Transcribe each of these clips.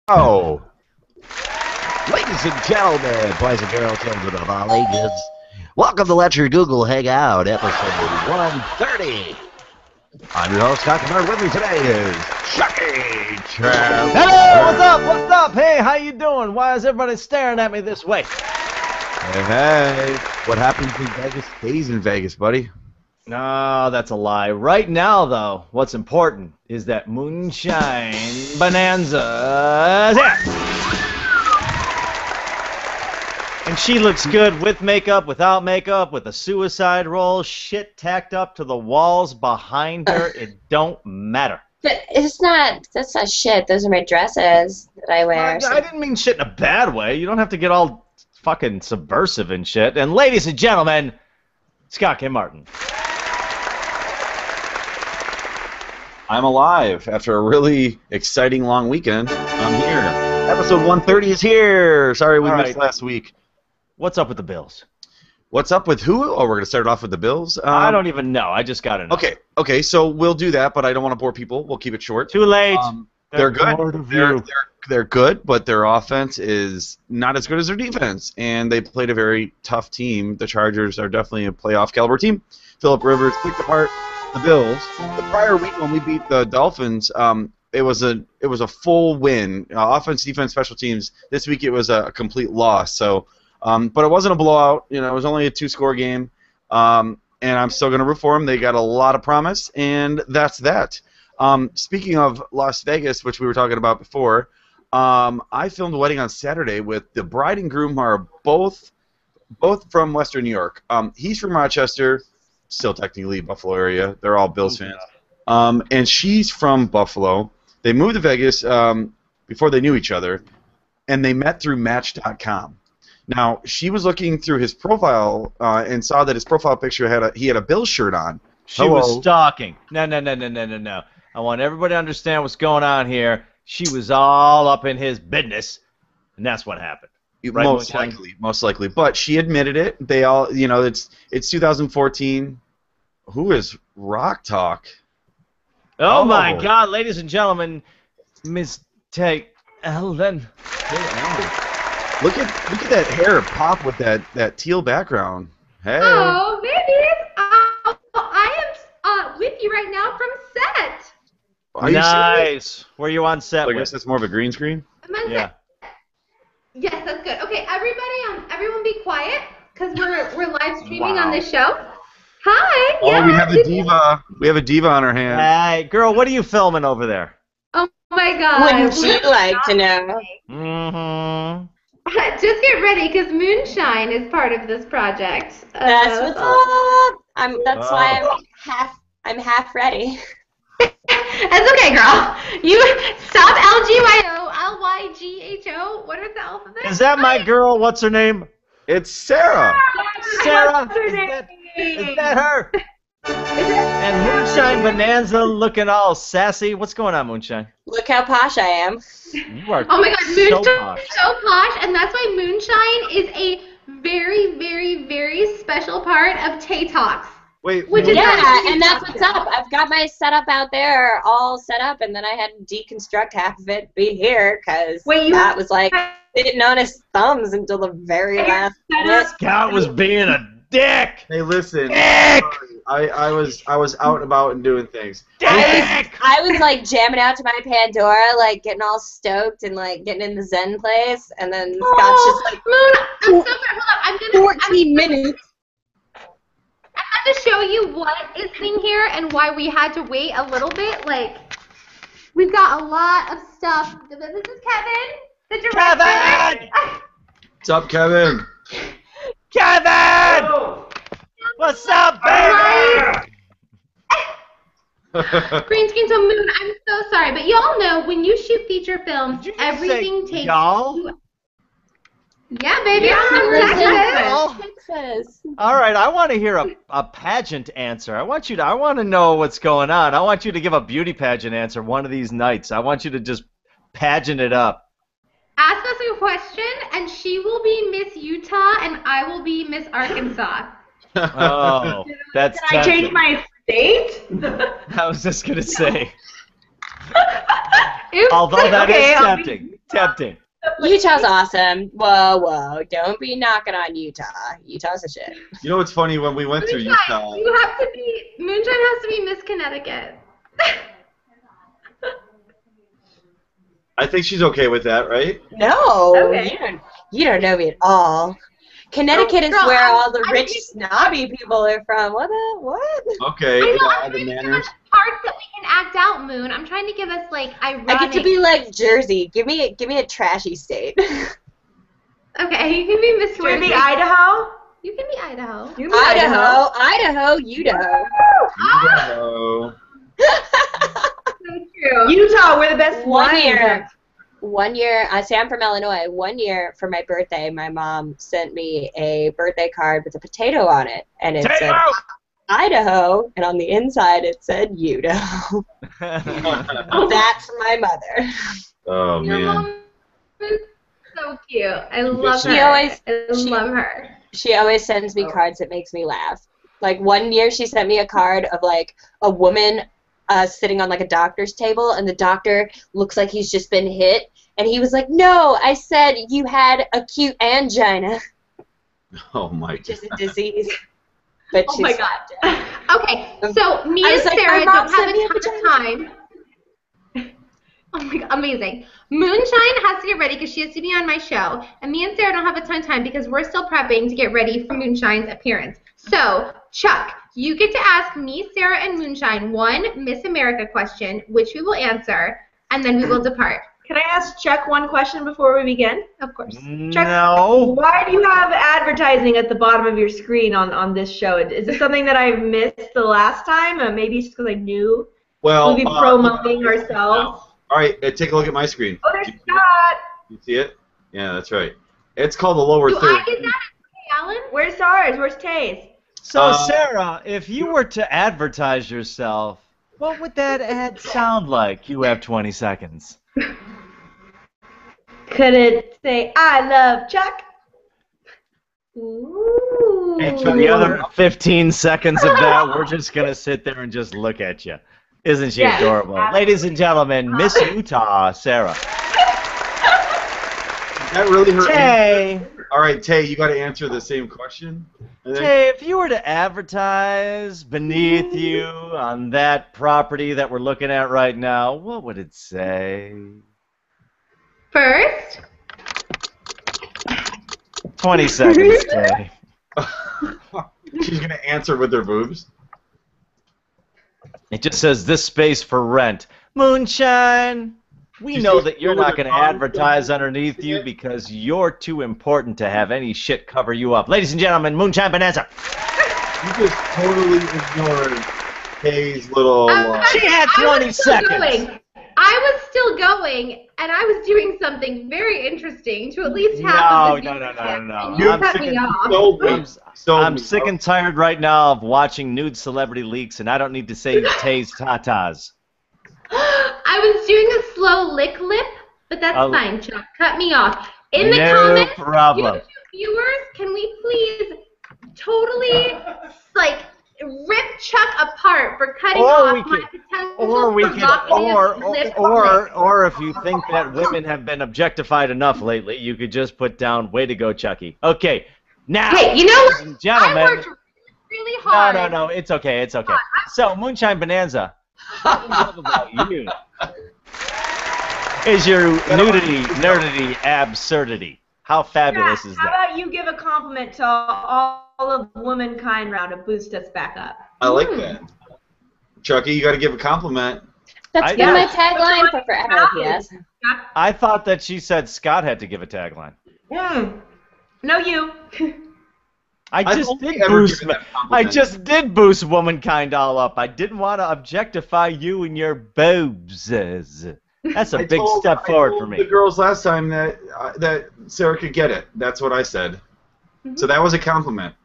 Oh, ladies and gentlemen, boys and girls, children of all ages, welcome to Let Your Google Hang Out, episode 130. I'm your host, Scott Kemmer. With me today is Chucky Champ. Hello, what's up? What's up? Hey, how you doing? Why is everybody staring at me this way? Hey, what happens in Vegas stays in Vegas, buddy. No, that's a lie. Right now, though, what's important is that Moonshine Bonanza is here. And she looks good with makeup, without makeup, with a suicide roll, shit tacked up to the walls behind her. It don't matter. But that's not shit. Those are my dresses that I wear. I didn't mean shit in a bad way. You don't have to get all fucking subversive and shit. And ladies and gentlemen, Scott K. Martin. I'm alive after a really exciting long weekend. I'm here. Episode 130 is here. Sorry we missed last week. What's up with the Bills? What's up with who? Oh, we're going to start it off with the Bills? I don't even know. I just got to know. Okay, so we'll do that, but I don't want to bore people. We'll keep it short. Too late. They're good. They're good, but their offense is not as good as their defense, and they played a very tough team. The Chargers are definitely a playoff caliber team. Phillip Rivers picked apart the Bills. The prior week when we beat the Dolphins, it was a full win. Offense, defense, special teams. This week it was a complete loss. So, but it wasn't a blowout. You know, it was only a 2-score game. And I'm still going to root for them. They got a lot of promise, and that's that. Speaking of Las Vegas, which we were talking about before, I filmed a wedding on Saturday with the bride and groom, who are both from Western New York. He's from Rochester, still technically Buffalo area. They're all Bills fans. And she's from Buffalo. They moved to Vegas before they knew each other, and they met through Match.com. Now, she was looking through his profile and saw that his profile picture he had a Bills shirt on. She was stalking. No. I want everybody to understand what's going on here. She was all up in his business, and that's what happened. Right, most likely. But she admitted it. They all, it's 2014. Who is Rock Talk? Oh my God, ladies and gentlemen, Miss Ellen. Look at that hair pop with that teal background. Hey. Oh, babies. I am with you right now from set. Are you nice. Were you on set? I guess that's more of a green screen. Yeah. Yes, that's good. Okay, everyone, be quiet because we're live streaming on this show. Hi. Oh, yeah, we have a diva. We have a diva on our hands. Hey, girl, what are you filming over there? Oh my God. Wouldn't you like to know? Mm-hmm. Just get ready because Moonshine is part of this project. That's what's up. That's why I'm half ready. That's okay, girl. You stop LGYO. What is the alphabet? Is that my girl? What's her name? It's Sarah. Sarah. Is that her? And Moonshine Bonanza looking all sassy. What's going on, Moonshine? Look how posh I am. You are oh my God, Moonshine posh. is so posh, and that's why Moonshine is a very, very, very special part of Tay Talks. Wait, and that's what's up. I've got my setup out there all set up, and then I had to deconstruct half of it, be here, because that was like, they didn't notice thumbs until the very last minute. Scott was being a dick. Hey, listen. Dick! I was out and about and doing things. Dick! I was like jamming out to my Pandora, like getting all stoked and like getting in the Zen place, and then Scott's just like, Moon, I'm so sorry. Hold up. 14 minutes. I have to show you what is in here and why we had to wait a little bit. Like, we've got a lot of stuff. This is Kevin, the director. Kevin! What's up, Kevin? Kevin! Oh. What's up, baby? Green screen, so Moon, I'm so sorry, but y'all know when you shoot feature films, everything takes. Y'all? Yeah, baby. Yeah, I'm from Texas. All right, I want to hear a pageant answer. I want to know what's going on. I want you to give a beauty pageant answer one of these nights. I want you to just pageant it up. Ask us a question, and she will be Miss Utah, and I will be Miss Arkansas. Oh, that's Did I change my state? I was just going to say. Oops, Although that is okay, tempting. Tempting. Utah's awesome. Whoa. Don't be knocking on Utah. Utah's a shit. You know what's funny? When we went through Utah, Moonshine has to be Miss Connecticut. I think she's okay with that, right? No, Okay. you don't know me at all. Connecticut is Girl, where all the I rich, think- snobby people are from. What? Okay, I know, yeah, I'm the trying to give manners. us parts that we can act out, Moon. I'm trying to give us, like, ironic... I get to be like Jersey. Give me a trashy state. Okay, you can be Miss Can we Jersey. be Idaho? You can be Idaho. You can be Idaho, Idaho. Idaho. So true. Utah, we're the best One year, I say I'm from Illinois. 1 year for my birthday, my mom sent me a birthday card with a potato on it, and it said Idaho, and on the inside it said Utah. That's my mother. Oh Your man. mom is so cute. I love her. I love her. She always sends me cards that makes me laugh. Like 1 year, she sent me a card of like a woman sitting on like a doctor's table, and the doctor looks like he's just been hit, and he was like, "No, I said you had acute angina," Oh my which is a god. disease. But Oh she's my god. Okay, so me I and was like, Sarah my mom don't have sent me a a ton of time. Oh my god, amazing. Moonshine has to get ready because she has to be on my show. And me and Sarah don't have a ton of time because we're still prepping to get ready for Moonshine's appearance. So, Chuck, you get to ask me, Sarah, and Moonshine one Miss America question, which we will answer, and then we will depart. Can I ask Chuck one question before we begin? Of course. Chuck, No. why do you have advertising at the bottom of your screen on this show? Is it something that I missed the last time? Or maybe it's because I knew Well, we'll be promoting ourselves. all right, take a look at my screen. Oh, there's Do you see it? Scott. You see it? Yeah, that's right. It's called the lower Do third. I get that? Alan? Where's ours? Where's Tay's? So, Sarah, if you were to advertise yourself, what would that ad sound like? You have 20 seconds. Could it say, I love Chuck? Ooh. And for the other 15 seconds of that, we're just going to sit there and just look at you. Isn't she adorable? Ladies and gentlemen, Miss Utah, Sarah. That really hurt. Tay, All right, Tay, you got to answer the same question. And then- Tay, if you were to advertise beneath you on that property that we're looking at right now, what would it say? First, 20 seconds, Tay. She's gonna answer with her boobs. It just says this space for rent. Moonshine, we You know see that you're where not the going to bottom advertise goes? underneath you because you're too important to have any shit cover you up. Ladies and gentlemen, Moonshine Bonanza. You just totally ignored Tay's little. She had 20 seconds. I was still going, and I was doing something very interesting to at least half of the No. And You you I'm cut sick me of- off. sold me. Sold I'm me. sick and tired right now of watching nude celebrity leaks, and I don't need to say Tay's tatas. I was doing a slow lick lip, but that's Oh. fine, Chuck. Cut me off. In the No comments, problem. YouTube viewers, can we please totally, like, rip Chuck apart for cutting Or off we my could- potential Or we could, provocative lip or if you think that women have been objectified enough lately, you could just put down, "Way to go, Chucky." Okay, now, Hey, you know ladies what? and I gentlemen. worked really hard. No, it's okay. So, Moonshine Bonanza, what we love about you is your nerdity, absurdity. How fabulous is How that? about you give a compliment to all of womankind round to boost us back up? I like that. Chucky, you got to give a compliment. That's I- been my yeah. tagline for forever, P.S. I thought that she said Scott had to give a tagline. No, you. I I've just only did ever boost. given that I compliment. just did boost womankind all up. I didn't want to objectify you and your boobs. That's a I big told- step I forward told for me. The girls last time that Sarah could get it. That's what I said. So that was a compliment.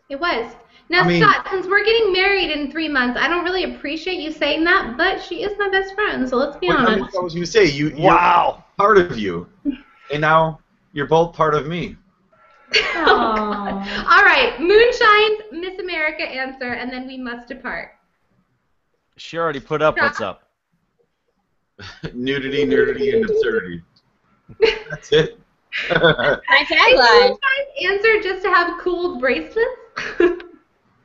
It was. Now, I mean- Scott, since we're getting married in 3 months, I don't really appreciate you saying that, but she is my best friend, so let's be I honest. was going to say you're Wow. part of you, and now you're both part of me. All right, Moonshine's Miss America answer, and then we must depart. She already put up what's up. Nudity, nerdity, and absurdity. That's it. My Did tagline. you guys answer just to have cool bracelets?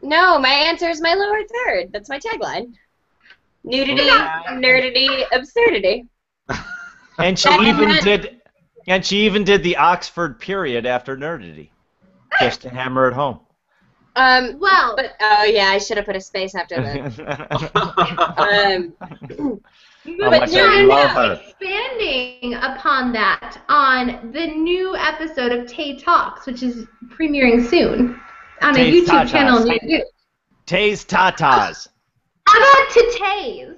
No, my answer is my lower third. That's my tagline. Nudity, Yeah. nerdity, absurdity. And she even did the Oxford period after nerdity, just to hammer it home. Well, But oh yeah, I should have put a space after that. How much I love her. expanding upon that on the new episode of Tay Talks, which is premiering soon on a Tay's YouTube Tatas. channel near you. Tay's Tatas. How about to Tay's?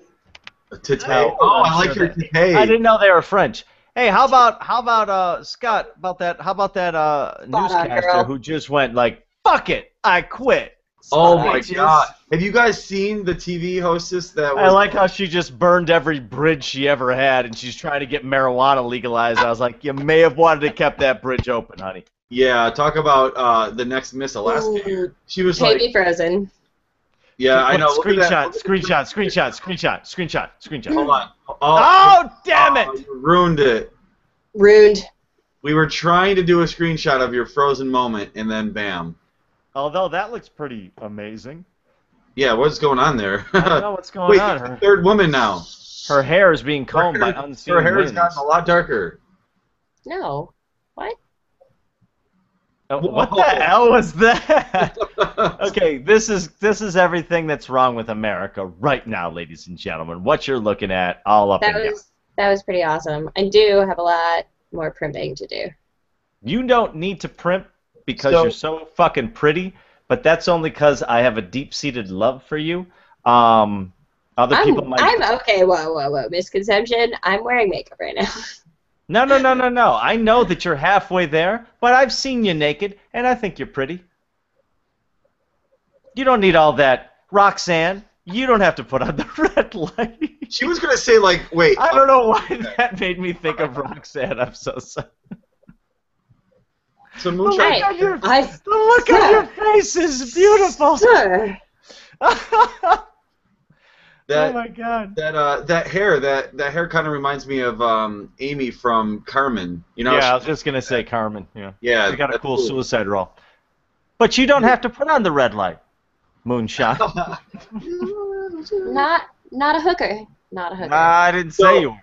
Tatay. Oh, I like your tatay. I didn't know they were French. Hey, how about Scott? How about that newscaster girl. who just went like, "Fuck it, I quit." Oh my Bitches. God! Have you guys seen the TV hostess that was? I like how she just burned every bridge she ever had, and she's trying to get marijuana legalized. I was like, you may have wanted to kept that bridge open, honey. Yeah, talk about the next Miss Alaska. Ooh. She was Baby like, frozen. yeah, I know. Look at that. Screenshot. Hold on. Oh, damn it! You ruined it. Ruined. We were trying to do a screenshot of your frozen moment, and then bam. Although that looks pretty amazing. Yeah, what's going on there? I don't know what's going Wait, on. she's the third woman now. Her hair is being combed by unseen Her hair has winds. gotten a lot darker. No. What? Oh, what the hell was that? Okay, this is everything that's wrong with America right now, ladies and gentlemen. What you're looking at, all up and down. That was pretty awesome. I do have a lot more primping to do. You don't need to primp because So- you're so fucking pretty, but that's only because I have a deep-seated love for you. Other people might. I'm okay. Whoa. Misconception. I'm wearing makeup right now. No. I know that you're halfway there, but I've seen you naked, and I think you're pretty. You don't need all that. Roxanne, you don't have to put on the red light. She was gonna say like, wait. I don't know why that made me think of Roxanne. I'm so sorry. So The Moonshine. look on your face is beautiful. Sure. Oh That my god. that hair kind of reminds me of Amy from Carmen. You know. Yeah, I was just gonna say Carmen. Yeah. Yeah. She got a that's cool suicide role. But you don't have to put on the red light. Moonshine. Not a hooker. Not a hooker. I didn't say you were.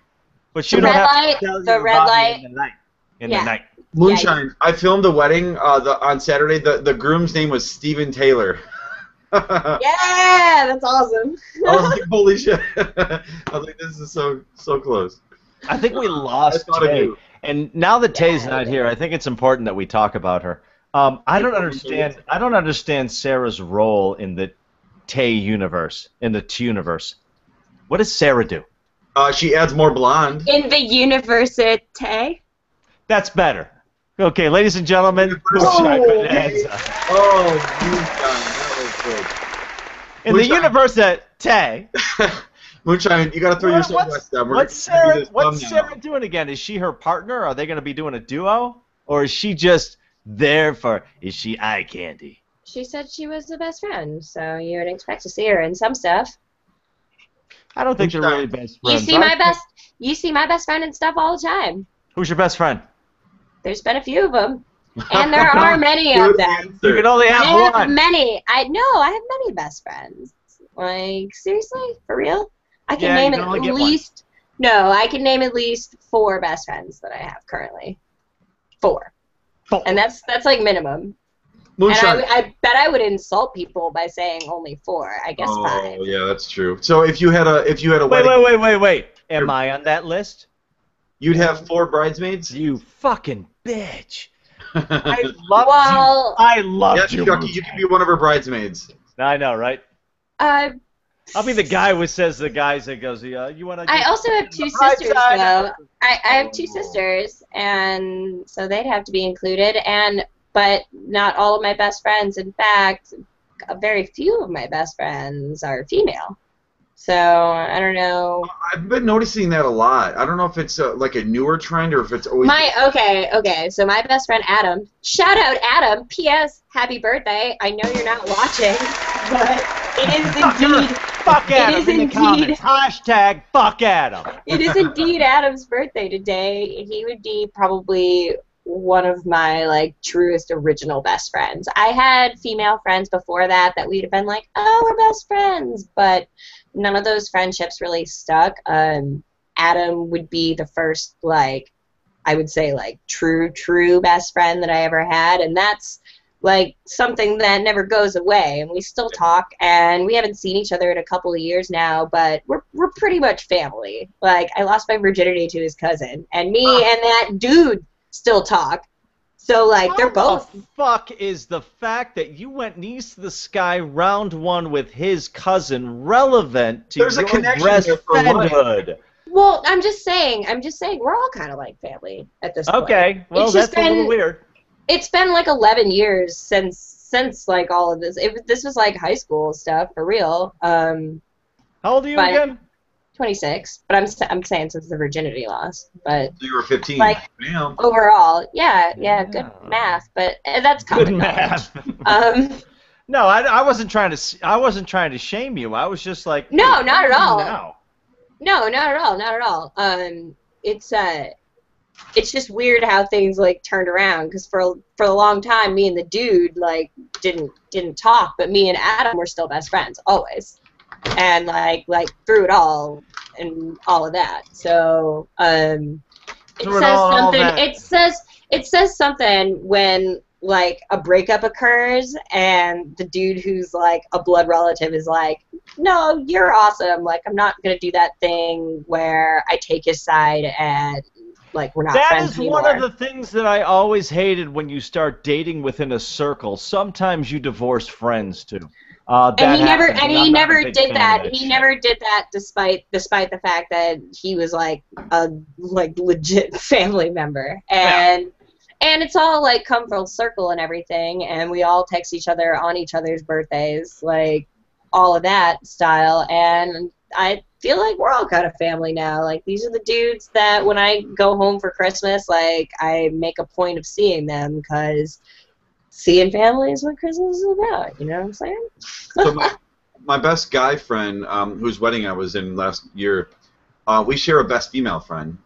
But you The don't red have light, to tell the your red body light. in the night. In Yeah. the night. Moonshine. I filmed a wedding on Saturday. The groom's name was Steven Taylor. Yeah, that's awesome. I was like, holy shit. I was like, this is so close. I think we I lost thought of Tay. you. And now that Tay's not here, I think it's important that we talk about her. I don't understand Sarah's role in the Tay universe, in the T-universe. What does Sarah do? She adds more blonde. In the university. That's better. Okay, ladies and gentlemen, Oh, Moonshine Bonanza. Oh, Moonshine, that In the Moonshine. universe that Tay. was good. Moonshine, you gotta throw your sunglasses down. What's gonna do this What's thumbnail. Sarah doing again? Is she her partner? Are they going to be doing a duo? Or is she just there for, is she eye candy? She said she was the best friend, so you would expect to see her in some stuff. I don't think they're really best You friends. see my best friend and stuff all the time. Who's your best friend? There's been a few of them, and there are many of Good them. You answer. can only I have have one. many. I have many best friends. Like seriously, for real? I can Yeah, name you can only get at one. least. No, I can name at least 4 best friends that I have currently. 4. Four. And that's like minimum. Moonshine. And I bet I would insult people by saying only 4. I guess 5. Oh, yeah, that's true. So if you had a wedding, Wait. Am I on that list? you'd have 4 bridesmaids. You fucking bitch. I I loved Well, you. I loved yeah, you. Chucky, you can be one of her bridesmaids. I know, right? uh, I'll be the guy who says the guys that goes, you want to? I also have 2 Right sisters, side. though. I have 2 sisters, and so they'd have to be included. But not all of my best friends. In fact, very few of my best friends are female. So I don't know. I've been noticing that a lot. I don't know if it's like a newer trend or if it's always. Okay. So my best friend Adam. Shout out Adam. P.S. Happy birthday. I know you're not watching, but it is indeed Fuck It Adam is in the indeed. comments. Hashtag fuck Adam. It is indeed Adam's birthday today. He would be probably one of my like truest original best friends. I had female friends before that we'd have been like, oh, we're best friends, but none of those friendships really stuck. Adam would be the first, like, I would say, like, true best friend that I ever had, and that's like something that never goes away, and we still talk, and we haven't seen each other in a couple of years now, but we're pretty much family. Like, I lost my virginity to his cousin, and me and that dude still talk. So, like, they're both. How the fuck is the fact that you went knees to the sky round one with his cousin relevant to There's a your connection there for life. breastfedhood? Well, I'm just saying, we're all kind of like family at this point. Okay, well, It's just that's a little weird. It's been like 11 years since like all of this. This was like high school stuff for real. How old are you again? 26, but I'm saying since the virginity loss. But So you were 15. like Damn. overall, yeah, good math. But that's Good common math. knowledge. No, I wasn't trying to shame you. I was just like, No, hey, not at how old all. are you now? No, not at all. It's just weird how things like turned around, because for a long time, me and the dude like didn't talk, but me and Adam were still best friends always, and like through it all and all of that. So it Through it says all something. that. It says something when like a breakup occurs and the dude who's like a blood relative is like, no, you're awesome. Like, I'm not gonna do that thing where I take his side and like we're not That friends is anymore. one of the things that I always hated when you start dating within a circle. Sometimes you divorce friends too. And he never happens, and I'm he not a never big did fan that. of He shit. never did that despite the fact that he was like a like legit family member. And it's all like come full circle and everything, and we all text each other on each other's birthdays, like all of that style, and I feel like we're all kind of family now. Like, these are the dudes that when I go home for Christmas, like, I make a point of seeing them, because seeing family is what Christmas is about, you know what I'm saying? So my best guy friend, whose wedding I was in last year, we share a best female friend.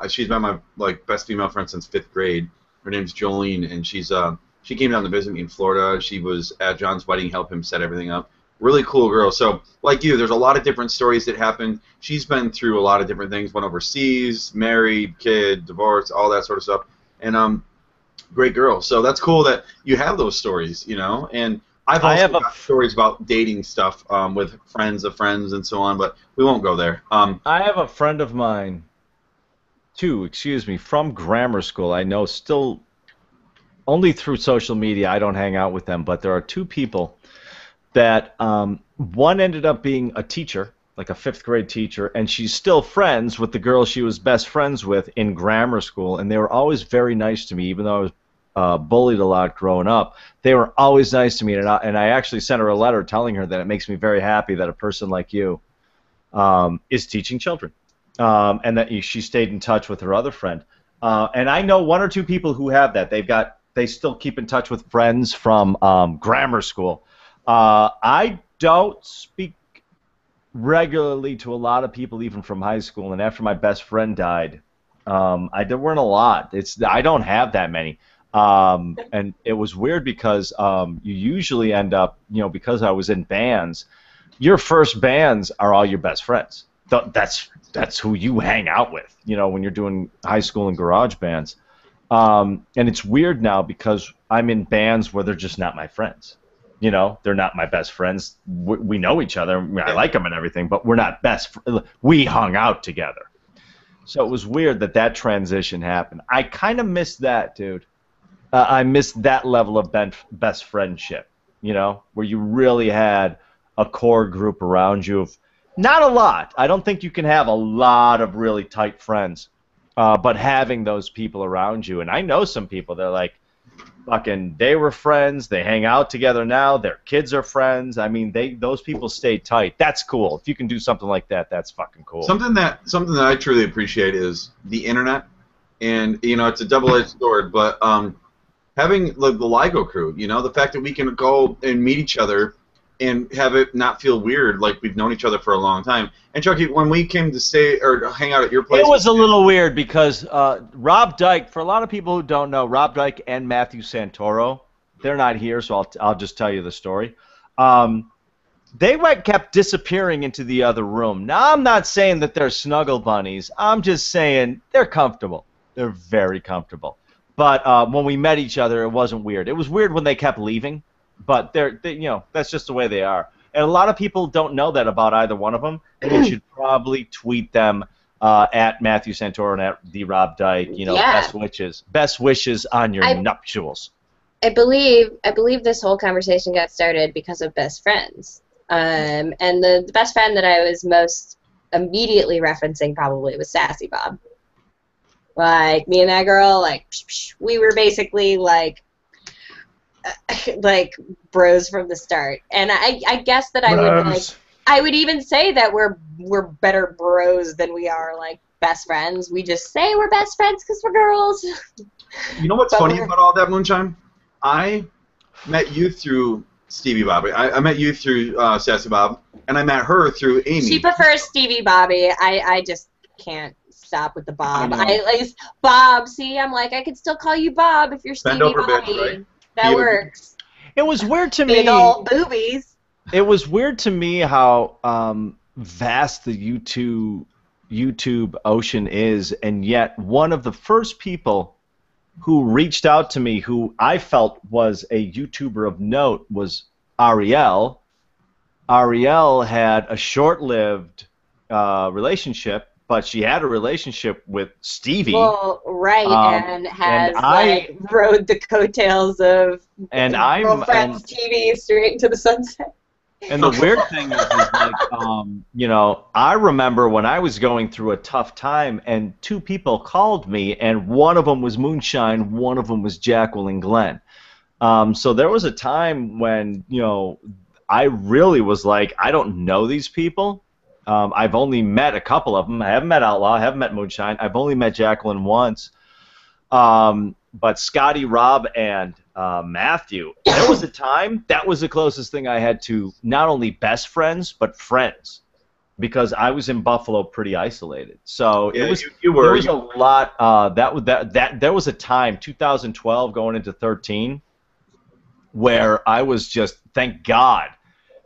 She's been my best female friend since 5th grade. Her name's Jolene, and she came down to visit me in Florida. She was at John's wedding, helped him set everything up. Really cool girl. So, like you, there's a lot of different stories that happen. She's been through a lot of different things. Went overseas, married, kid, divorce, all that sort of stuff. And great girl. So that's cool that you have those stories, you know. And I've also got stories about dating stuff with friends of friends and so on, but we won't go there. I have a friend of mine, from grammar school. I know still only through social media. I don't hang out with them, but there are two people that one ended up being a teacher, like a 5th grade teacher, and she's still friends with the girl she was best friends with in grammar school, and they were always very nice to me, even though I was bullied a lot growing up. They were always nice to me, and I actually sent her a letter telling her that it makes me very happy that a person like you is teaching children, and that she stayed in touch with her other friend. And I know one or two people who have that. They still keep in touch with friends from grammar school. I don't speak regularly to a lot of people, even from high school, and after my best friend died, there weren't a lot. I don't have that many. And it was weird because you usually end up, because I was in bands, your first bands are all your best friends. That's who you hang out with, when you're doing high school and garage bands. And it's weird now because I'm in bands where they're just not my friends. They're not my best friends. We know each other. I mean, I like them and everything, but we're not best we hung out together. So it was weird that transition happened. I kind of missed that, dude. I missed that level of best friendship, where you really had a core group around you of not a lot. I don't think you can have a lot of really tight friends, but having those people around you. And I know some people, they're like, they were friends. They hang out together now. Their kids are friends. I mean, those people stay tight. That's cool. If you can do something like that, that's fucking cool. Something that I truly appreciate is the internet, and it's a double-edged sword. But having the LIGO crew, the fact that we can go and meet each other and have it not feel weird, like we've known each other for a long time. And Chucky, when we came to stay or hang out at your place, It was a little weird because Rob Dyke, for a lot of people who don't know, Rob Dyke and Matthew Santoro, they're not here, so I'll just tell you the story. They kept disappearing into the other room. Now, I'm not saying that they're snuggle bunnies. I'm just saying they're comfortable. They're very comfortable. But when we met each other, it wasn't weird. It was weird when they kept leaving, but that's just the way they are. And a lot of people don't know that about either one of them. And you should probably tweet them at Matthew Santoro and at the Rob Dyke. Yeah. Best wishes on your nuptials. I believe this whole conversation got started because of best friends. And the best friend that I was most immediately referencing probably was Sassy Bob. Like, me and that girl, like, we were basically like bros from the start. And I guess that I would even say that we're better bros than we are like best friends. We just say we're best friends because we're girls. You know what's funny about all that, Moonshine? I met you through Stevie Bobby. I met you through Sassy Bob, and I met her through Amy. She prefers Stevie Bobby. I just can't stop with the Bob. Bob, see, I'm like, I could still call you Bob if you're Stevie over, Bobby. bitch, right? That works. It was weird to me. Big old boobies. It was weird to me how vast the YouTube ocean is, and yet one of the first people who reached out to me, who I felt was a YouTuber of note, was Ariel. Ariel had a short-lived relationship, but she had a relationship with Stevie. Well, right, and rode the coattails of Girlfriend's TV straight into the sunset. And the weird thing is like, I remember when I was going through a tough time, and two people called me, and one of them was Moonshine, one of them was Jacqueline Glenn. So there was a time when, I really was like, I don't know these people. I've only met a couple of them. I haven't met Outlaw. I haven't met Moonshine. I've only met Jacqueline once. But Scotty, Rob, and Matthew, there was a time that was the closest thing I had to not only best friends but friends, because I was in Buffalo pretty isolated. So yeah, it was you were. There was a lot. There was a time, 2012 going into 13, where I was just, thank God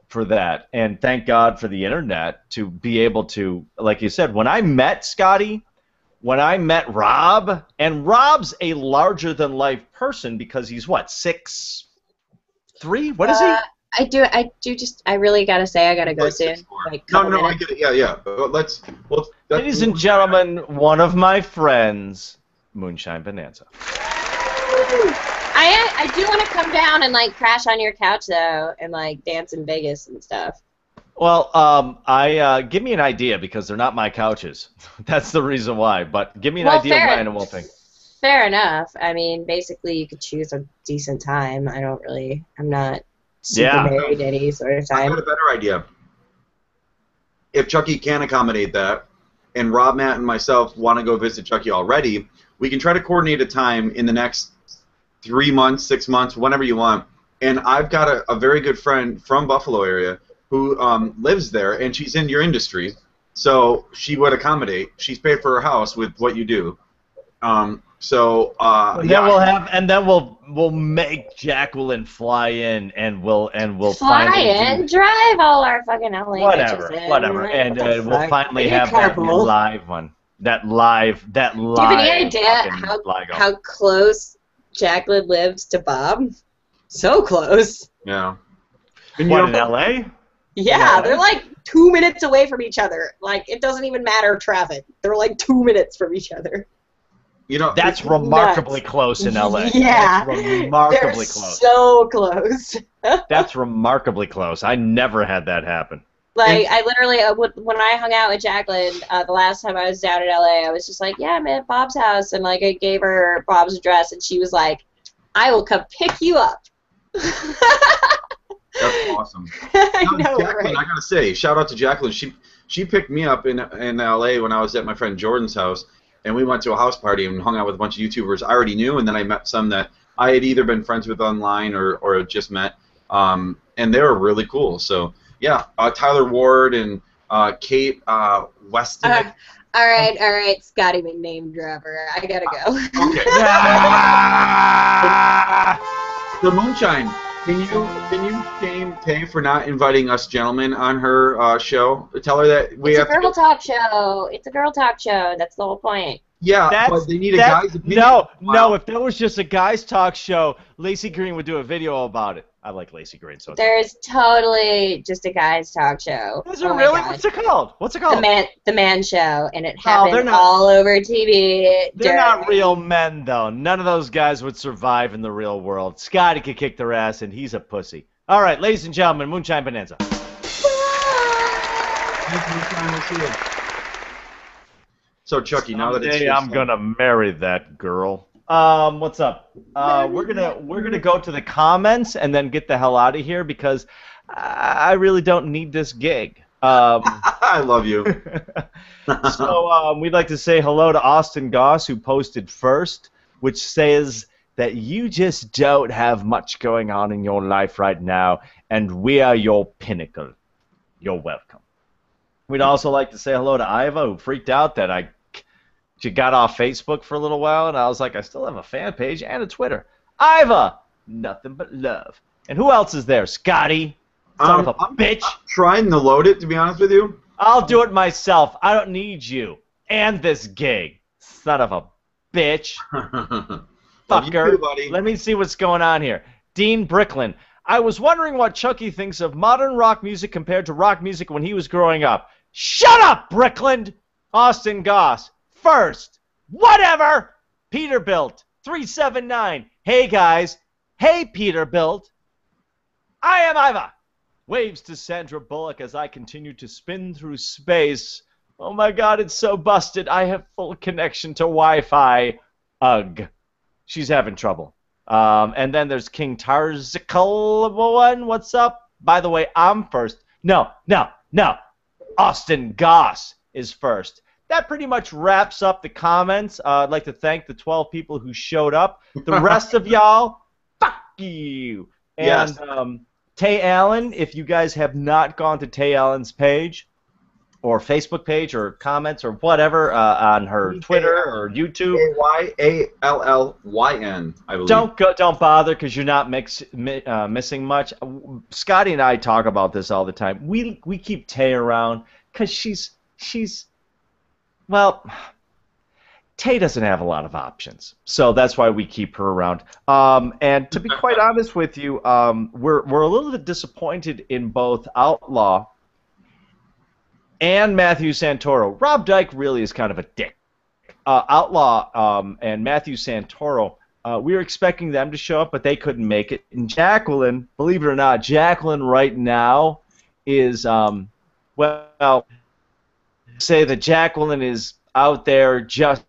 for that, and thank God for the internet to be able to, like you said, when I met Scotty, when I met Rob, and Rob's a larger-than-life person because he's, what, 6'3"? What is he? I really gotta say I gotta go soon. Like, no, I get it. Yeah. But ladies and gentlemen, one of my friends, Moonshine Bonanza. I do want to come down and like crash on your couch though, and like dance in Vegas and stuff. Well, give me an idea because they're not my couches. That's the reason why. But give me an idea of mine and we'll think. Fair enough. I mean, basically, you could choose a decent time. I'm not super married any sort of time. I got a better idea. If Chucky can accommodate that, and Rob, Matt, and myself want to go visit Chucky already, we can try to coordinate a time in the next 3 months, 6 months, whenever you want. And I've got a very good friend from Buffalo area who lives there, and she's in your industry, so she would accommodate. She's paid for her house with what you do. Then we'll make Jacqueline fly in, and we'll drive all our fucking LA whatever, and we'll finally have that live one. That live. Do you have any idea how close Jacqueline lives to Bob? So close. Yeah. In LA? Yeah, they're like 2 minutes away from each other. Like, it doesn't even matter traffic. They're like 2 minutes from each other. That's remarkably close in LA. Yeah. That's remarkably close. So close. That's remarkably close. I never had that happen. Like, I literally, when I hung out with Jacqueline, the last time I was down in LA, I was just like, yeah, I'm at Bob's house. And, like, I gave her Bob's address, and she was like, I will come pick you up. That's awesome. I know, Jacqueline, right? I gotta say, shout out to Jacqueline. She picked me up in LA when I was at my friend Jordan's house, and we went to a house party and hung out with a bunch of YouTubers I already knew, and then I met some that I had either been friends with online or just met. and they were really cool. So yeah, Tyler Ward and Kate Weston. All right, Scotty McName Dropper. I gotta go. Okay. The Moonshine. Can you shame Tay for not inviting us gentlemen on her show? Tell her that we have It's a girl talk show. It's a girl talk show. That's the whole point. Yeah, but they need a guy's opinion. No. If there was just a guys talk show, Lacey Green would do a video about it. I like Lacey Green, so there's totally just a guys talk show. Is it really? What's it called? The Man Show, and it happened all over TV. They're not real men, though. None of those guys would survive in the real world. Scotty could kick their ass, and he's a pussy. All right, ladies and gentlemen, Moonshine Bonanza. So Chucky, now that it's I'm gonna marry that girl. What's up? We're gonna go to the comments and then get the hell out of here because I really don't need this gig. I love you. So we'd like to say hello to Austin Goss, who posted first, which says that you just don't have much going on in your life right now, and we are your pinnacle. You're welcome. We'd also like to say hello to Iva, who freaked out that she got off Facebook for a little while, and I was like, I still have a fan page and a Twitter. Iva, nothing but love. And who else is there? Scotty, son of a bitch. I'm trying to load it, to be honest with you. I'll do it myself. I don't need you. And this gig. Son of a bitch. Fucker. You too, buddy. Let me see what's going on here. Dean Bricklin. I was wondering what Chucky thinks of modern rock music compared to rock music when he was growing up. Shut up, Bricklin! Austin Goss. First, whatever. Peterbilt 379. Hey guys. Hey Peterbilt. I am Iva. Waves to Sandra Bullock as I continue to spin through space. Oh my God, it's so busted. I have full connection to Wi-Fi. Ugh. She's having trouble. And then there's King Tarzical one. What's up? By the way, I'm first. No. Austin Goss is first. That pretty much wraps up the comments. I'd like to thank the 12 people who showed up. The rest of y'all, fuck you. And yes. Tay Allen, if you guys have not gone to Tay Allen's page or Facebook page or comments or whatever on her Twitter or YouTube. AYALLYN, I believe. Don't bother because you're not missing much. Scotty and I talk about this all the time. We keep Tay around because she's well, Tay doesn't have a lot of options, so that's why we keep her around. And to be quite honest with you, we're a little bit disappointed in both Outlaw and Matthew Santoro. Rob Dyke really is kind of a dick. Outlaw and Matthew Santoro, we were expecting them to show up, but they couldn't make it. And Jacqueline, believe it or not, Jacqueline right now is, well, say that Jacqueline is out there just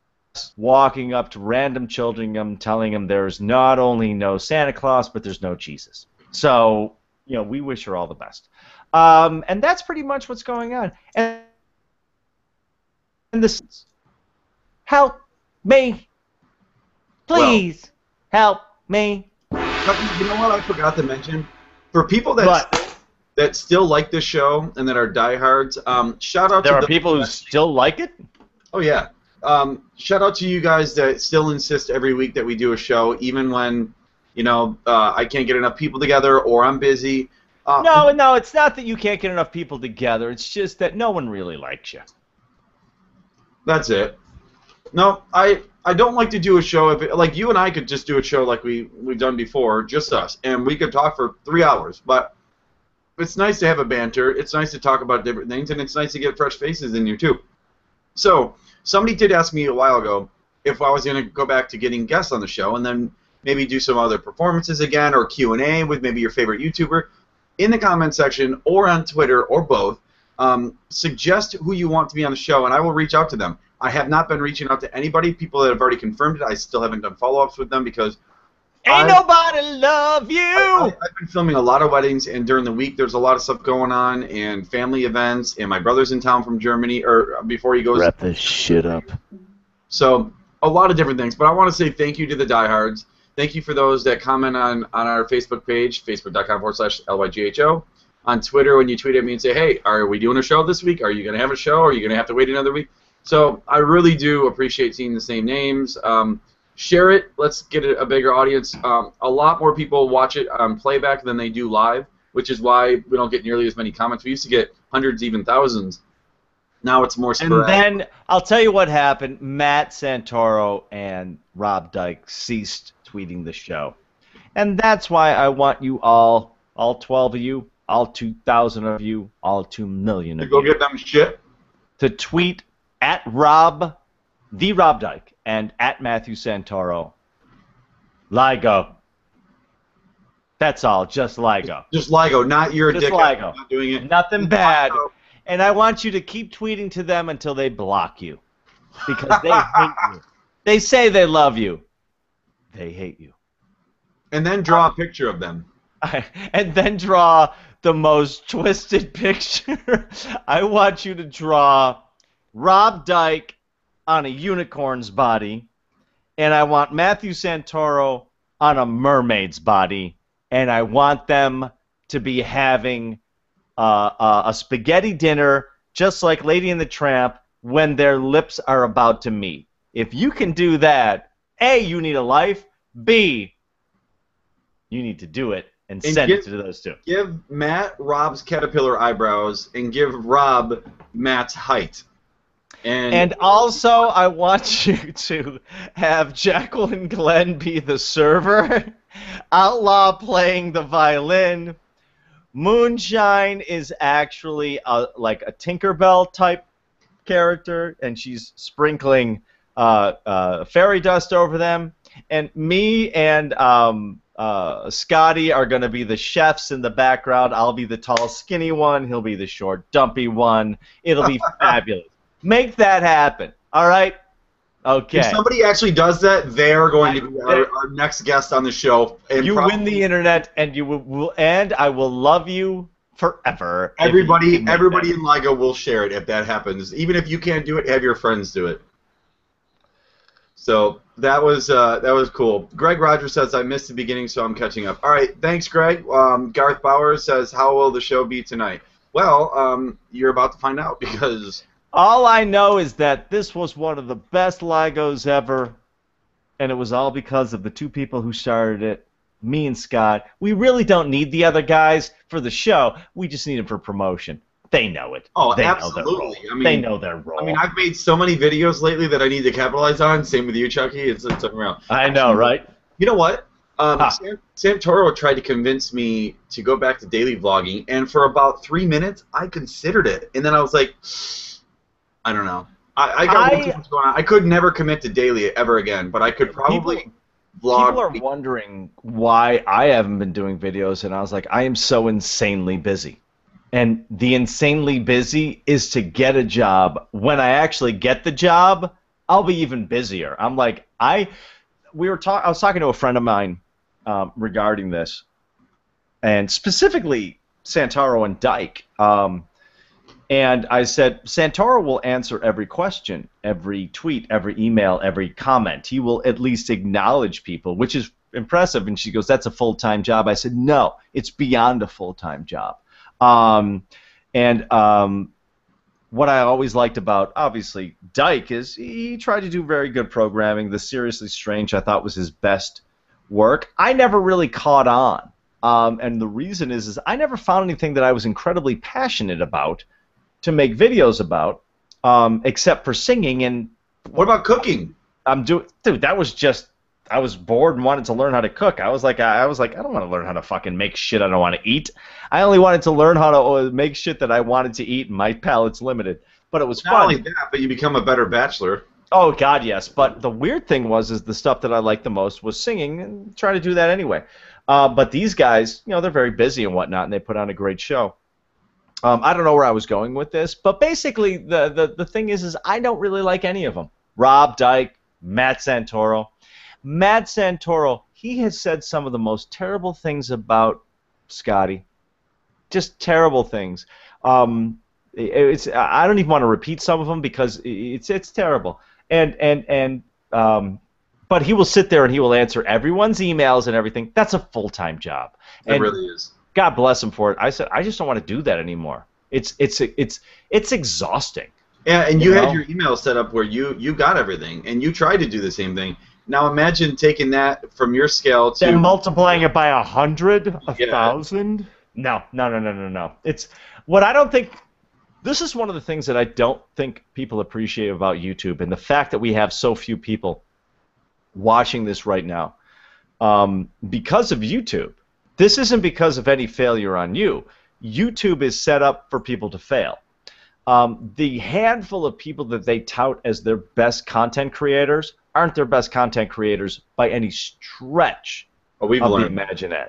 walking up to random children and telling them there's not only no Santa Claus, but there's no Jesus. So, you know, we wish her all the best. And that's pretty much what's going on. And this, help me, please, help me. You know what I forgot to mention? For people that still like this show and that are diehards, shout out to there are people who still like it? Oh, yeah. Shout out to you guys that still insist every week that we do a show, even when, you know, I can't get enough people together or I'm busy. No, it's not that you can't get enough people together. It's just that no one really likes you. That's it. No, I don't like to do a show. Like, you and I could just do a show like we've done before, just us, and we could talk for 3 hours, but it's nice to have a banter. It's nice to talk about different things, and it's nice to get fresh faces in here, too. So, somebody did ask me a while ago if I was going to go back to getting guests on the show and then maybe do some other performances again or Q&A with maybe your favorite YouTuber. In the comment section or on Twitter or both, suggest who you want to be on the show, and I will reach out to them. I have not been reaching out to anybody, people that have already confirmed it. I still haven't done follow-ups with them because ain't nobody love you. I've been filming a lot of weddings, and during the week there's a lot of stuff going on, and family events, and my brother's in town from Germany, or before he goes. Wrap this shit up. So, a lot of different things, but I want to say thank you to the diehards. Thank you for those that comment on our Facebook page, facebook.com/LYGHO. On Twitter, when you tweet at me and say, hey, are we doing a show this week? Are you going to have a show? Are you going to have to wait another week? So I really do appreciate seeing the same names. Share it. Let's get a bigger audience. A lot more people watch it on playback than they do live, which is why we don't get nearly as many comments. We used to get hundreds, even thousands. Now it's more sporadic. And then I'll tell you what happened. Matt Santoro and Rob Dyke ceased tweeting the show. And that's why I want you all 12 of you, all 2,000 of you, all 2 million of you. Go get them shit. To tweet at Rob Dyke, and at Matthew Santoro. LIGO. That's all, just LIGO. Just LIGO, not your just dick. LIGO. Not doing it. Nothing bad. LIGO. And I want you to keep tweeting to them until they block you. Because they hate you. They say they love you. They hate you. And then draw a picture of them. And then draw the most twisted picture. I want you to draw Rob Dyke on a unicorn's body, and I want Matthew Santoro on a mermaid's body, and I want them to be having a spaghetti dinner just like Lady and the Tramp when their lips are about to meet. If you can do that, A, you need a life, B, you need to do it and send it to those two. Give Matt Rob's caterpillar eyebrows and give Rob Matt's height. And also, I want you to have Jacqueline Glenn be the server, Outlaw playing the violin. Moonshine is actually like a Tinkerbell type character, and she's sprinkling fairy dust over them. And me and Scotty are going to be the chefs in the background. I'll be the tall, skinny one. He'll be the short, dumpy one. It'll be fabulous. Make that happen. All right? Okay. If somebody actually does that, they're going to be our next guest on the show. And you win the internet, and you will, and I will love you forever. Everybody in LIGO will share it if that happens. Even if you can't do it, have your friends do it. So that was cool. Greg Rogers says, I missed the beginning, so I'm catching up. All right, thanks, Greg. Garth Bauer says, how will the show be tonight? Well, you're about to find out because... All I know is that this was one of the best LIGOs ever, and it was all because of the two people who started it, me and Scott. We really don't need the other guys for the show. We just need them for promotion. They know it. Oh, they absolutely. Know their role. They know their role. I mean, I've made so many videos lately that I need to capitalize on. Same with you, Chucky. It's unreal. I know, right? You know what? Santoro tried to convince me to go back to daily vlogging, and for about 3 minutes, I considered it. And then I was like... I don't know. I got way too much going on. I could never commit to daily ever again, but I could probably vlog. People are wondering why I haven't been doing videos, and I was like, I am so insanely busy. And the insanely busy is to get a job. When I actually get the job, I'll be even busier. I'm like, I was talking to a friend of mine regarding this, and specifically Santoro and Dyke. And I said, Santoro will answer every question, every tweet, every email, every comment. He will at least acknowledge people, which is impressive. And she goes, that's a full-time job. I said, no, it's beyond a full-time job. What I always liked about, obviously, Dyke is he tried to do very good programming. The Seriously Strange, I thought, was his best work. I never really caught on. And the reason is I never found anything that I was incredibly passionate about to make videos about, except for singing. And what about cooking? Dude, that was just, I was bored and wanted to learn how to cook. I was like, I don't want to learn how to fucking make shit I don't want to eat. I only wanted to learn how to make shit that I wanted to eat, and my palate's limited. But it was fun. Not only that, but you become a better bachelor. Oh God, yes. But the weird thing is the stuff that I liked the most was singing, and try to do that anyway. But these guys, they're very busy and whatnot, and they put on a great show. I don't know where I was going with this, but basically the thing is I don't really like any of them. Rob Dyke, Matt Santoro. Matt Santoro, he has said some of the most terrible things about Scotty. Just terrible things. I don't even want to repeat some of them because it's terrible. And But he will sit there and he will answer everyone's emails and everything. That's a full-time job. It really is. God bless him for it. I said, I just don't want to do that anymore. It's exhausting. Yeah, and you had your email set up where you got everything, and you tried to do the same thing. Now imagine taking that from your scale to... Then multiplying it by 100, 1,000? No. It's what I don't think... This is one of the things that I don't think people appreciate about YouTube, and the fact that we have so few people watching this right now because of YouTube. This isn't because of any failure on you. YouTube is set up for people to fail. The handful of people that they tout as their best content creators aren't their best content creators by any stretch of the imagination.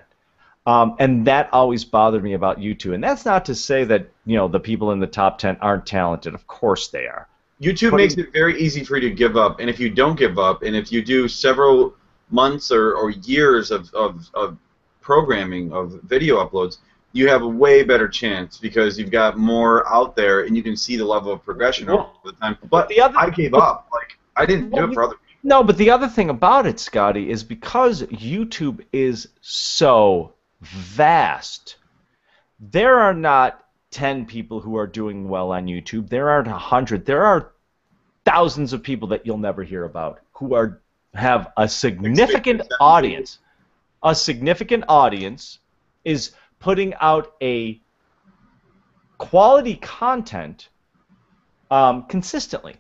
And that always bothered me about YouTube. And that's not to say that the people in the top 10 aren't talented. Of course they are. YouTube makes it very easy for you to give up, and if you don't give up, and if you do several months or years of programming of video uploads, you have a way better chance because you've got more out there, and you can see the level of progression over the time. But I gave up. Like I didn't do it for other people. No, but the other thing about it, Scotty, is because YouTube is so vast, there are not 10 people who are doing well on YouTube. There aren't 100. There are thousands of people that you'll never hear about who have a significant audience. A significant audience is putting out a quality content consistently.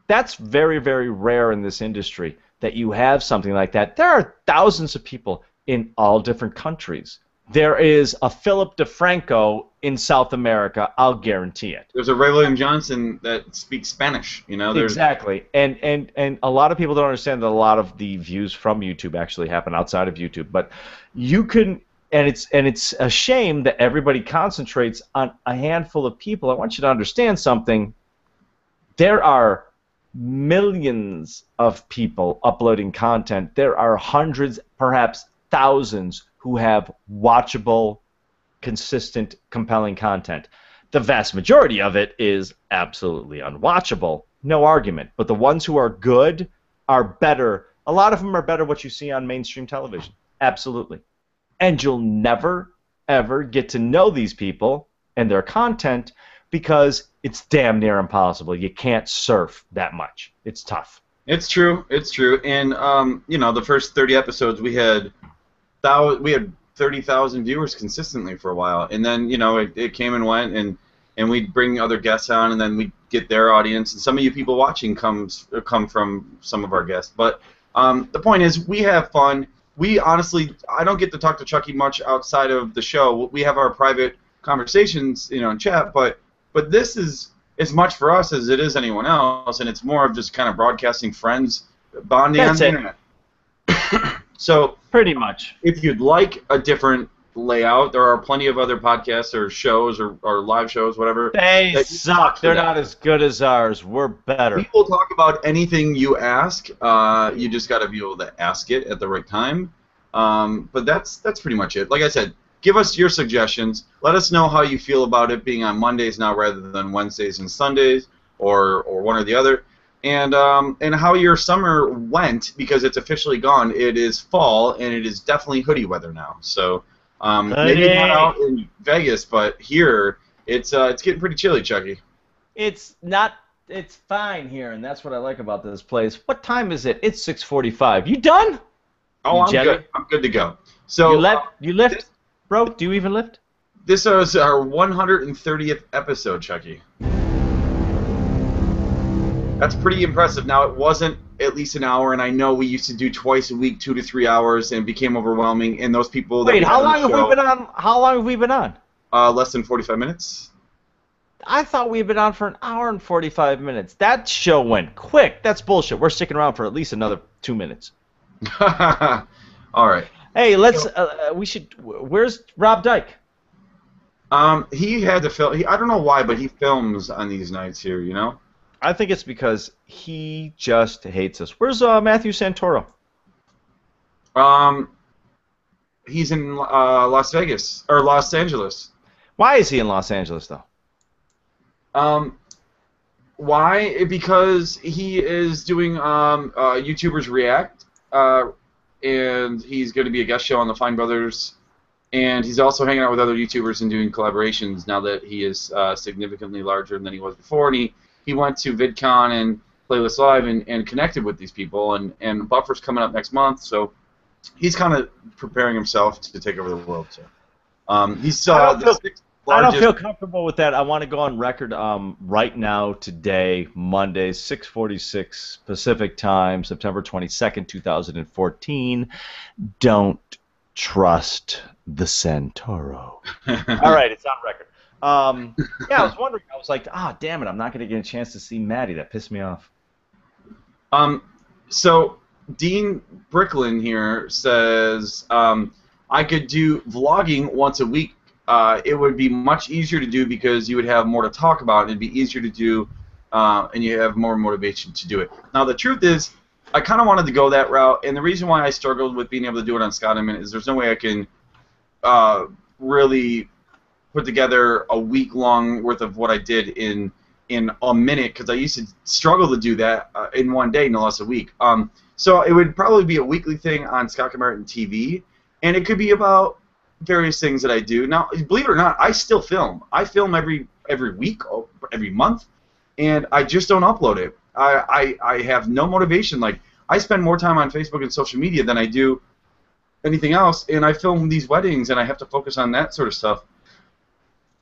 That's very, very rare in this industry that you have something like that. There are thousands of people in all different countries. There is a Philip DeFranco in South America, I'll guarantee it. There's a Ray William Johnson that speaks Spanish, Exactly. And a lot of people don't understand that a lot of the views from YouTube actually happen outside of YouTube. But you can, and it's a shame that everybody concentrates on a handful of people. I want you to understand something. There are millions of people uploading content. There are hundreds, perhaps thousands, who have watchable, consistent, compelling content. The vast majority of it is absolutely unwatchable, no argument. But the ones who are good are better. A lot of them are better what you see on mainstream television. Absolutely. And you'll never, ever get to know these people and their content because it's damn near impossible. You can't surf that much. It's tough. It's true. It's true. And, the first 30 episodes we had 30,000 viewers consistently for a while, and then it came and went, and we'd bring other guests on, and then we'd get their audience, and some of you people watching come from some of our guests. But the point is, we have fun. We honestly, I don't get to talk to Chucky much outside of the show. We have our private conversations, in chat, but this is as much for us as it is anyone else, and it's more of just kind of broadcasting friends bonding on the internet. So pretty much. If you'd like a different layout, there are plenty of other podcasts or shows or live shows, whatever. They suck. They're not as good as ours. We're better. We will talk about anything you ask. You just got to be able to ask it at the right time. But that's pretty much it. Like I said, give us your suggestions. Let us know how you feel about it being on Mondays now rather than Wednesdays and Sundays or one or the other. And how your summer went, because it's officially gone. It is fall, and it is definitely hoodie weather now. So maybe not out in Vegas, but here it's getting pretty chilly, Chucky. It's fine here, and that's what I like about this place. What time is it? It's 6:45. You done? Oh, I'm good. I'm good to go. So you lift, bro? Do you even lift? This is our 130th episode, Chucky. That's pretty impressive. Now, it wasn't at least an hour, and I know we used to do twice a week, 2 to 3 hours, and it became overwhelming. And those people that Wait, how long have we been on? How long have we been on? Less than 45 minutes. I thought we had been on for an hour and 45 minutes. That show went quick. That's bullshit. We're sticking around for at least another 2 minutes. All right. Hey, let's. We should. Where's Rob Dyke? He had to film. I don't know why, but he films on these nights here. I think it's because he just hates us. Where's Matthew Santoro? He's in Las Vegas or Los Angeles. Why is he in Los Angeles though? Why? Because he is doing YouTubers React, and he's going to be a guest show on the Fine Brothers. And he's also hanging out with other YouTubers and doing collaborations now that he is significantly larger than he was before. And he went to VidCon and Playlist Live and connected with these people. And Buffer's coming up next month, so he's kind of preparing himself to take over the world. So he's the sixth I don't largest. feel comfortable with that. I want to go on record right now, today, Monday, 6:46 Pacific Time, September 22nd, 2014. Don't trust the Centauro. All right, it's on record. Yeah, I was wondering. I was like, damn it, I'm not going to get a chance to see Maddie. That pissed me off. So Dean Bricklin here says I could do vlogging once a week. It would be much easier to do because you would have more to talk about. It'd be easier to do, and you have more motivation to do it. Now, the truth is, I kind of wanted to go that route, and the reason why I struggled with being able to do it on Scott in a Minute is there's no way I can really put together a week-long worth of what I did in a minute, because I used to struggle to do that in one day, no less a week. So it would probably be a weekly thing on Scott Martin TV, and it could be about various things that I do. Now, believe it or not, I still film. I film every week, every month, and I just don't upload it. I have no motivation. Like, I spend more time on Facebook and social media than I do anything else, and I film these weddings, and I have to focus on that sort of stuff.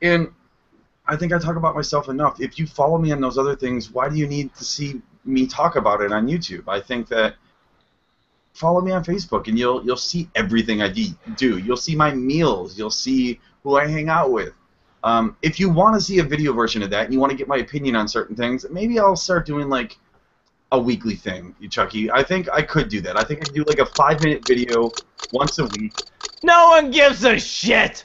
And I think I talk about myself enough. If you follow me on those other things, why do you need to see me talk about it on YouTube? I think that follow me on Facebook, and you'll see everything I do. You'll see my meals. You'll see who I hang out with. If you want to see a video version of that, and you want to get my opinion on certain things, maybe I'll start doing like a weekly thing, Chucky. I think I could do that. I think I could do like a 5-minute video once a week. No one gives a shit.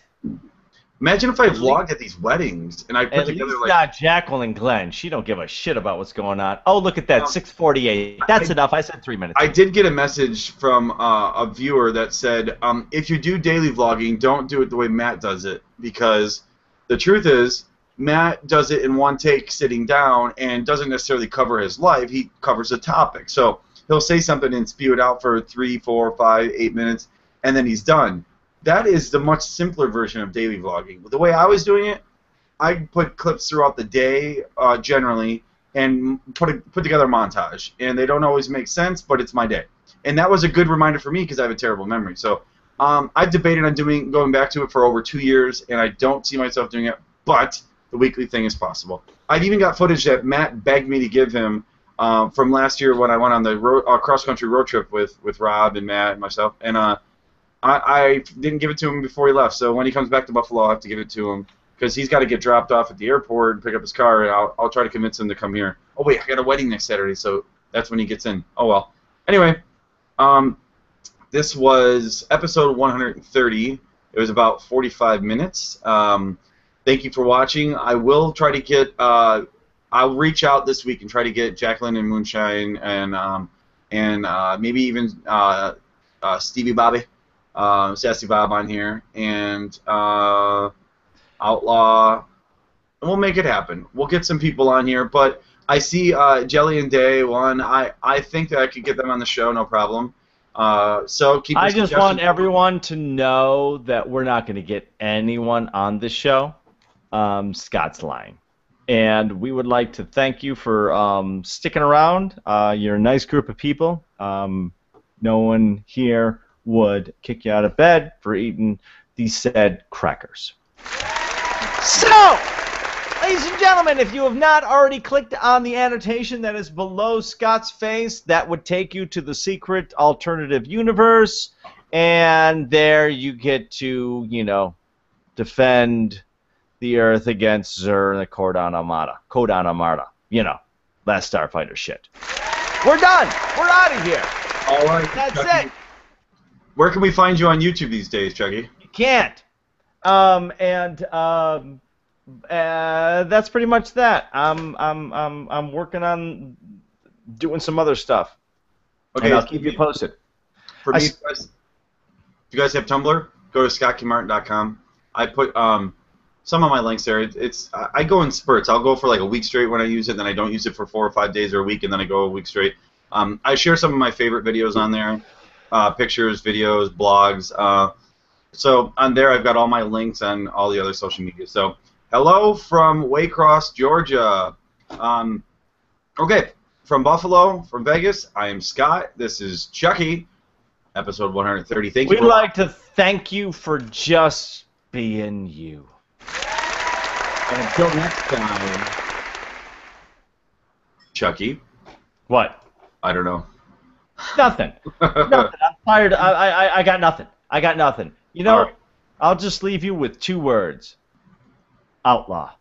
Imagine if I vlogged at these weddings and I put together like. Not Jacqueline Glenn. She don't give a shit about what's going on. Oh, look at that, 6:48. That's enough. I said 3 minutes. I did get a message from a viewer that said, if you do daily vlogging, don't do it the way Matt does it, because the truth is, Matt does it in one take sitting down and doesn't necessarily cover his life. He covers a topic. So he'll say something and spew it out for 3, 4, 5, 8 minutes, and then he's done. That is the much simpler version of daily vlogging. The way I was doing it, I put clips throughout the day, generally, and put together a montage. And they don't always make sense, but it's my day. And that was a good reminder for me because I have a terrible memory. So I've debated on going back to it for over 2 years, and I don't see myself doing it, but the weekly thing is possible. I've even got footage that Matt begged me to give him from last year when I went on the cross-country road trip with Rob and Matt and myself. And I didn't give it to him before he left, so when he comes back to Buffalo, I'll have to give it to him, because he's got to get dropped off at the airport and pick up his car, and I'll try to convince him to come here. Oh, wait, I got a wedding next Saturday, so that's when he gets in. Oh, well. Anyway, this was episode 130. It was about 45 minutes. Thank you for watching. I will try to get, I'll reach out this week and try to get Jacqueline and Moonshine and maybe even Stevie Bobby. Sassy Bob on here, and Outlaw, and we'll make it happen. We'll get some people on here, but I see Jelly and Day one. I think that I could get them on the show, no problem. So keep. I just want everyone to know that we're not going to get anyone on the show. Scott's lying, and we would like to thank you for sticking around. You're a nice group of people. No one here would kick you out of bed for eating these said crackers. So, ladies and gentlemen, if you have not already clicked on the annotation that is below Scott's face, that would take you to the secret alternative universe, and there you get to, you know, defend the Earth against Zur and the Cordon Armada. You know, last Starfighter shit. We're done. We're out of here. All right. That's Chucky. it. Where can we find you on YouTube these days, Chucky? You can't. That's pretty much that. I'm working on doing some other stuff. Okay, and I'll keep you posted. For me, if you guys have Tumblr, go to scottkmartin.com. I put some of my links there. I go in spurts. I'll go for like a week straight when I use it, then I don't use it for 4 or 5 days or a week, and then I go a week straight. I share some of my favorite videos on there, pictures, videos, blogs. So on there, I've got all my links on all the other social media. So hello from Waycross, Georgia. Okay, from Buffalo, from Vegas, I am Scott. This is Chucky, episode 130. Thank you. We'd like to thank you for just being you. And until next time, Chucky. What? I don't know. Nothing. Nothing. I'm tired. I got nothing. I got nothing. You know, All right. I'll just leave you with 2 words. Outlaw.